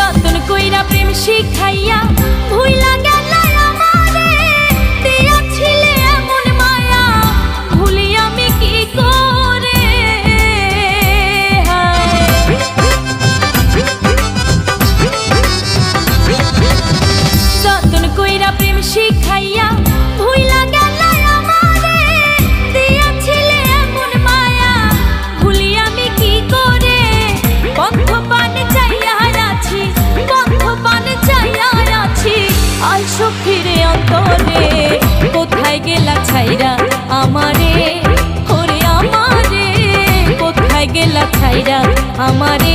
যতন কইরা প্রেম শিখাইয়া ভুইলা গেলা আমারে, দিয়াছিলে এমন মায়া ভুলি আমি কি করে। যতন কইরা প্রেম শিখাইয়া ভুইলা গেলা আমারে, দিয়াছিলে এমন মায়া ভুলি আমি কি করে। বন্ধ পানে চাইয়া আছি, বন্ধ পানে চাইয়া আছি, আইসো ফিরে অন্তরে। কোথায় গেলা ছাইরা আমারে, ওরে আমারে, কোথায় গেলা ছাইরা আমারে।